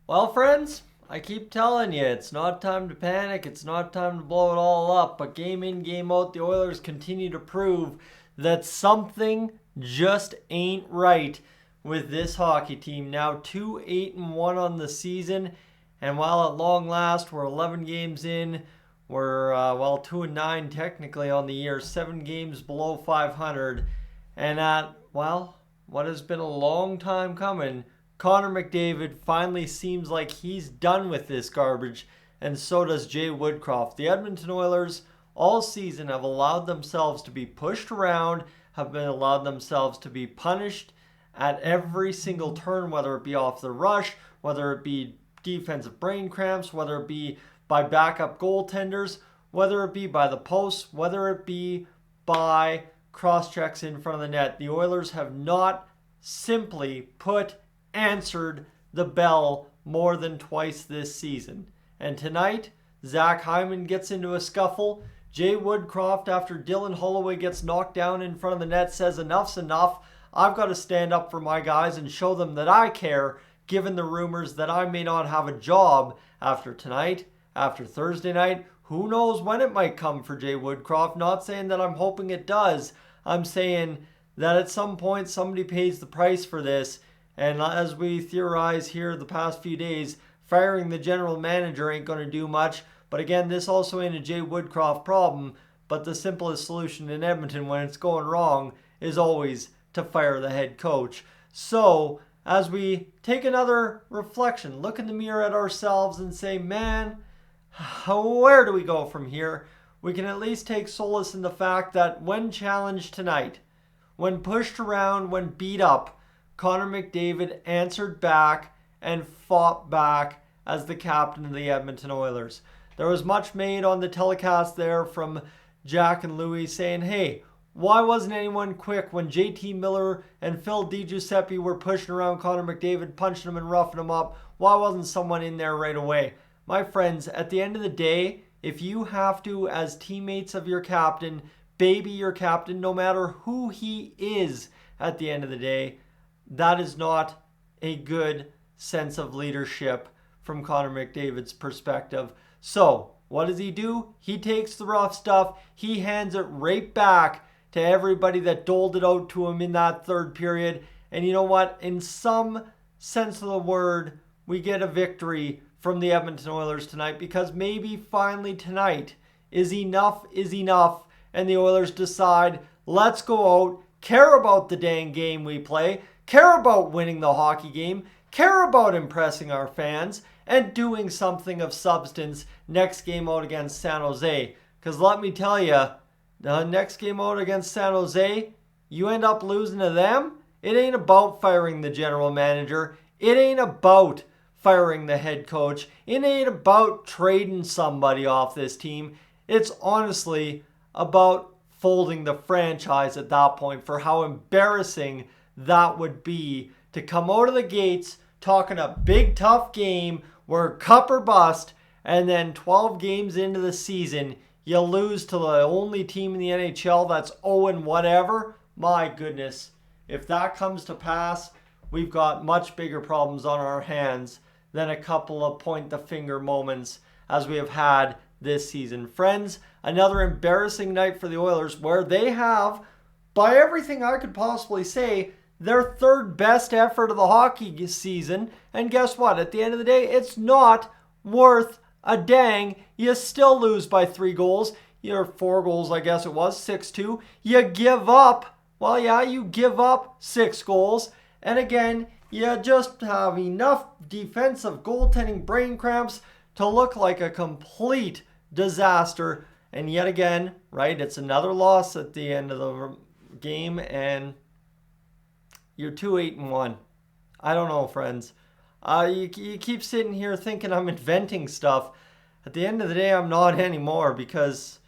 Well, friends, I keep telling you, it's not time to panic. It's not time to blow it all up. But game in, game out, the Oilers continue to prove that something just ain't right with this hockey team. Now 2-8-1 on the season. And while at long last, we're 11 games in, we're, 2-9 technically on the year, 7 games below 500. And what has been a long time coming, Connor McDavid finally seems like he's done with this garbage, and so does Jay Woodcroft. The Edmonton Oilers all season have allowed themselves to be pushed around, have been allowed themselves to be punished at every single turn, whether it be off the rush, whether it be defensive brain cramps, whether it be by backup goaltenders, whether it be by the posts, whether it be by cross checks in front of the net. The Oilers have not simply answered the bell more than twice this season. And tonight, Zach Hyman gets into a scuffle. Jay Woodcroft, after Dylan Holloway gets knocked down in front of the net, says enough's enough. I've got to stand up for my guys and show them that I care, given the rumors that I may not have a job after tonight, after Thursday night. Who knows when it might come for Jay Woodcroft? Not saying that I'm hoping it does. I'm saying that at some point somebody pays the price for this. And as we theorize here the past few days, firing the general manager ain't going to do much. But again, this also ain't a Jay Woodcroft problem. But the simplest solution in Edmonton when it's going wrong is always to fire the head coach. So as we take another reflection, look in the mirror at ourselves and say, man, where do we go from here? We can at least take solace in the fact that when challenged tonight, when pushed around, when beat up, Connor McDavid answered back and fought back as the captain of the Edmonton Oilers. There was much made on the telecast there from Jack and Louis saying, hey, why wasn't anyone quick when JT Miller and Phil DiGiuseppe were pushing around Connor McDavid, punching him and roughing him up? Why wasn't someone in there right away? My friends, at the end of the day, if you have to, as teammates of your captain, baby your captain, no matter who he is at the end of the day, that is not a good sense of leadership from Connor McDavid's perspective. So, what does he do? He takes the rough stuff. He hands it right back to everybody that doled it out to him in that third period. And you know what? In some sense of the word, we get a victory from the Edmonton Oilers tonight, because maybe finally tonight is enough, and the Oilers decide, let's go out, care about the dang game we play, care about winning the hockey game, care about impressing our fans, and doing something of substance next game out against San Jose. Because let me tell you, the next game out against San Jose, you end up losing to them. It ain't about firing the general manager. It ain't about firing the head coach. It ain't about trading somebody off this team. It's honestly about folding the franchise at that point, for how embarrassing that would be to come out of the gates talking a big tough game where cup or bust, and then 12 games into the season you lose to the only team in the NHL that's 0 whatever. My goodness, if that comes to pass, we've got much bigger problems on our hands than a couple of point the finger moments as we have had this season. Friends, another embarrassing night for the Oilers, where they have, by everything I could possibly say, their third best effort of the hockey season. And guess what? At the end of the day, it's not worth a dang. You still lose by 3 goals. Or 4 goals, I guess it was, 6-2. You give up. Well, yeah, you give up 6 goals. And again, you just have enough defensive goaltending brain cramps to look like a complete disaster. And yet again, right, it's another loss at the end of the game, and you're 2-8-1. I don't know, friends. You keep sitting here thinking I'm inventing stuff. At the end of the day, I'm not anymore, because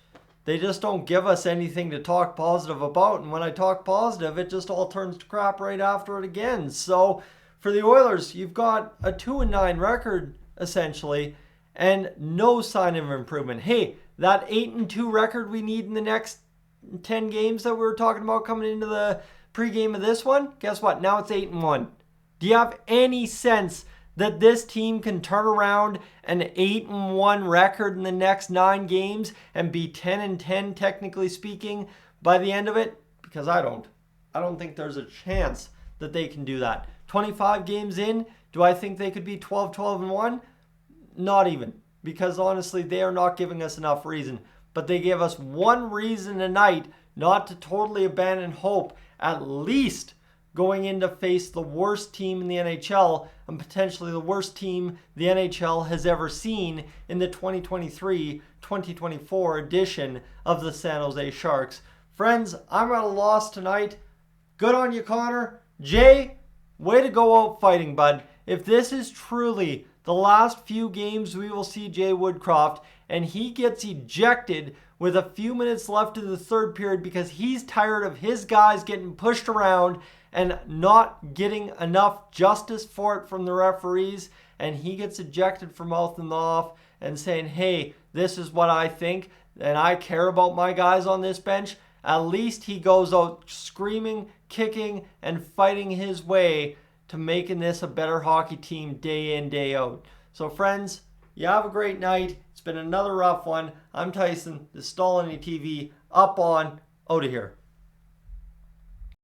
they just don't give us anything to talk positive about. And when I talk positive, it just all turns to crap right after it again. So for the Oilers, you've got a 2-9 record, essentially, and no sign of improvement. Hey, that 8-2 record we need in the next 10 games that we were talking about coming into the pregame of this one, guess what? Now it's 8-1. Do you have any sense that this team can turn around an 8-1 record in the next 9 games and be 10-10 technically speaking by the end of it? Because I don't. I don't think there's a chance that they can do that. 25 games in, do I think they could be 12-12-1? Not even. Because honestly, they are not giving us enough reason. But they gave us one reason tonight not to totally abandon hope, at least going in to face the worst team in the NHL and potentially the worst team the NHL has ever seen in the 2023-2024 edition of the San Jose Sharks. Friends, I'm at a loss tonight. Good on you, Connor. Jay, way to go out fighting, bud. If this is truly the last few games we will see Jay Woodcroft and he gets ejected with a few minutes left in the third period because he's tired of his guys getting pushed around and not getting enough justice for it from the referees, and he gets ejected for mouthing off and saying, hey, this is what I think and I care about my guys on this bench, at least he goes out screaming, kicking, and fighting his way to making this a better hockey team day in, day out. So friends, you have a great night. It's been another rough one. I'm Tyson. This is Dolynny TV. Up on, out of here.